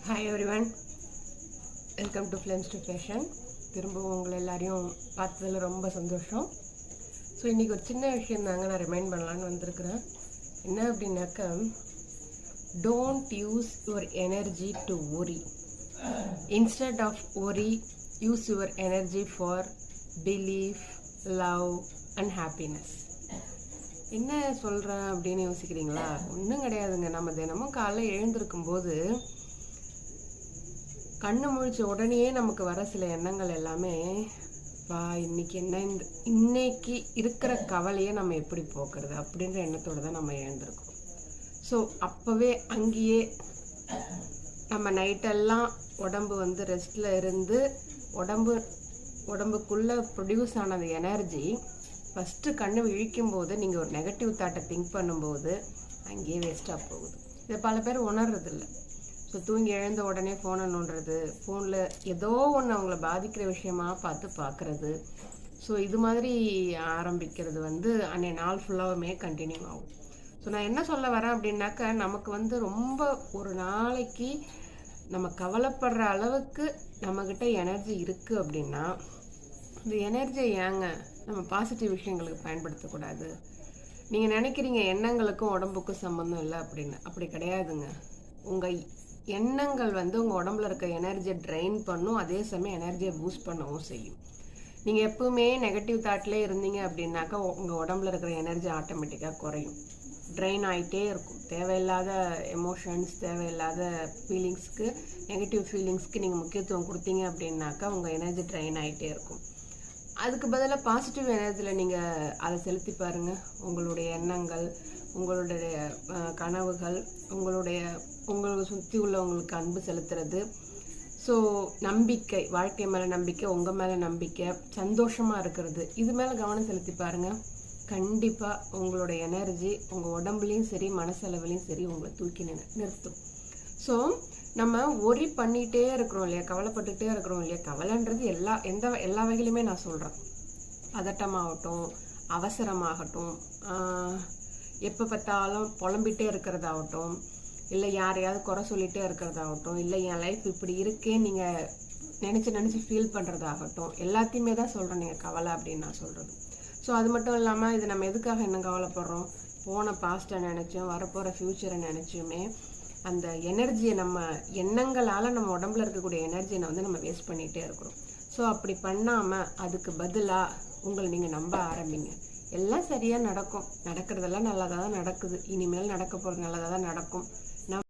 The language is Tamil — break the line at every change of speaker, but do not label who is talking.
Hi everyone, welcome to films to fashion. திரும்பவும் உங்களை எல்லாரையும் பார்த்ததில் ரொம்ப சந்தோஷம். ஸோ இன்றைக்கி ஒரு சின்ன விஷயம் தாங்க நான் ரிமைண்ட் பண்ணலான்னு வந்திருக்கிறேன். என்ன அப்படின்னாக்கா, don't use your energy to worry. Instead of worry, use your energy for belief, love and happiness. என்ன சொல்கிறேன் அப்படின்னு யோசிக்கிறீங்களா? ஒன்றும் கிடையாதுங்க. நம்ம தினமும் காலைல எழுந்திருக்கும் போது கண்ணு முழிச்ச உடனே நமக்கு வர சில எண்ணங்கள் எல்லாமே, இன்னைக்கு இருக்கிற கவலையை நம்ம எப்படி போக்குறது அப்படின்ற எண்ணத்தோடு தான் நம்ம எழுந்திருக்கோம். ஸோ அப்போவே அங்கேயே நம்ம நைட்டெல்லாம் உடம்பு ரெஸ்டில் இருந்து உடம்புக்குள்ளே ப்ரொடியூஸ் ஆனது எனர்ஜி ஃபஸ்ட்டு கண்ணு விழிக்கும் போது நீங்கள் ஒரு நெகட்டிவ் தாட்டை திங்க் பண்ணும்போது அங்கேயே வேஸ்ட்டாக போகுது. இதை பல பேர் உணர்றதில்லை. ஸோ தூங்கி எழுந்த உடனே ஃபோனை நோண்டுறது, ஃபோனில் ஏதோ ஒன்று அவங்கள பாதிக்கிற விஷயமா பார்க்குறது. ஸோ இது மாதிரி ஆரம்பிக்கிறது அன்றைய நாள் ஃபுல்லாகவுமே கண்டினியூ ஆகும். ஸோ நான் என்ன சொல்ல வரேன் அப்படின்னாக்கா, நமக்கு ரொம்ப ஒரு நாளைக்கு நம்ம கவலைப்படுற அளவுக்கு நம்மக்கிட்ட எனர்ஜி இருக்குது அப்படின்னா, இந்த எனர்ஜியை ஏங்க நம்ம பாசிட்டிவ் விஷயங்களுக்கு பயன்படுத்தக்கூடாது? நீங்கள் நினைக்கிறீங்க எண்ணங்களுக்கும் உடம்புக்கும் சம்மந்தம் இல்லை அப்படின்னு. அப்படி கிடையாதுங்க. உங்கள் எண்ணங்கள் உங்கள் உடம்புல இருக்க எனர்ஜியை ட்ரெயின் பண்ணும், அதே சமயம் எனர்ஜியை பூஸ்ட் பண்ணவும் செய்யும். நீங்கள் எப்பவுமே நெகட்டிவ் தாட்லேயே இருந்தீங்க அப்படின்னாக்கா உங்கள் உடம்புல இருக்கிற எனர்ஜி ஆட்டோமேட்டிக்காக குறையும், ட்ரெயின் ஆகிட்டே இருக்கும். தேவையில்லாத எமோஷன்ஸ், தேவையில்லாத ஃபீலிங்ஸ்க்கு, நெகட்டிவ் ஃபீலிங்ஸ்க்கு நீங்கள் முக்கியத்துவம் கொடுத்தீங்க அப்படின்னாக்கா உங்கள் எனர்ஜி ட்ரெயின் ஆகிட்டே இருக்கும். அதுக்கு பதிலாக பாசிட்டிவ் எனர்ஜியில் நீங்கள் அதை செலுத்தி பாருங்கள். உங்களுடைய எண்ணங்கள், உங்களுடைய கனவுகள், உங்களை சுற்றி உள்ளவங்களுக்கு அன்பு செலுத்துறது, ஸோ நம்பிக்கை, வாழ்க்கை மேலே நம்பிக்கை, உங்கள் மேலே நம்பிக்கை, சந்தோஷமாக இருக்கிறது, இது மேலே கவனம் செலுத்தி பாருங்கள். கண்டிப்பாக உங்களுடைய எனர்ஜி உங்கள் உடம்புலையும் சரி மனசளவுலையும் சரி உங்களை தூக்கி நிறுத்தும். ஸோ நம்ம ஒரி பண்ணிகிட்டே இருக்கிறோம் இல்லையா, கவலைப்பட்டுகிட்டே இருக்கிறோம் இல்லையா. கவலைன்றது எல்லா வகையிலுமே நான் சொல்கிறேன். பதட்டமாகட்டும், அவசரமாகட்டும், எப்போ பார்த்தாலும் புலம்பிகிட்டே இருக்கிறதாகட்டும், இல்லை யாரையாவது குறை சொல்லிகிட்டே இருக்கிறதாகட்டும், இல்லை என் லைஃப் இப்படி இருக்கே நீங்கள் நினச்சி ஃபீல் பண்ணுறதாகட்டும், எல்லாத்தையுமே தான் சொல்கிறேன் நீங்கள் கவலை அப்படின்னு நான் சொல்கிறது. ஸோ அது மட்டும் இல்லாமல் இது நம்ம எதுக்காக என்ன கவலைப்படுறோம்? போன பாஸ்ட்டை நினச்சும் வரப்போகிற ஃப்யூச்சரை நினச்சுமே அந்த எனர்ஜியை, நம்ம எண்ணங்களால் நம்ம உடம்புல இருக்கக்கூடிய எனர்ஜியை நம்ம வேஸ்ட் பண்ணிகிட்டே இருக்கிறோம். ஸோ அப்படி பண்ணாமல் அதுக்கு பதிலாக உங்களை நீங்கள் நம்ப ஆரம்பிங்க. எல்லாம் சரியாக நடக்கும், நடக்கிறதெல்லாம் நல்லதாக தான் நடக்குது, இனிமேல் நடக்க போகிறது நல்லதாக தான் நடக்கும்.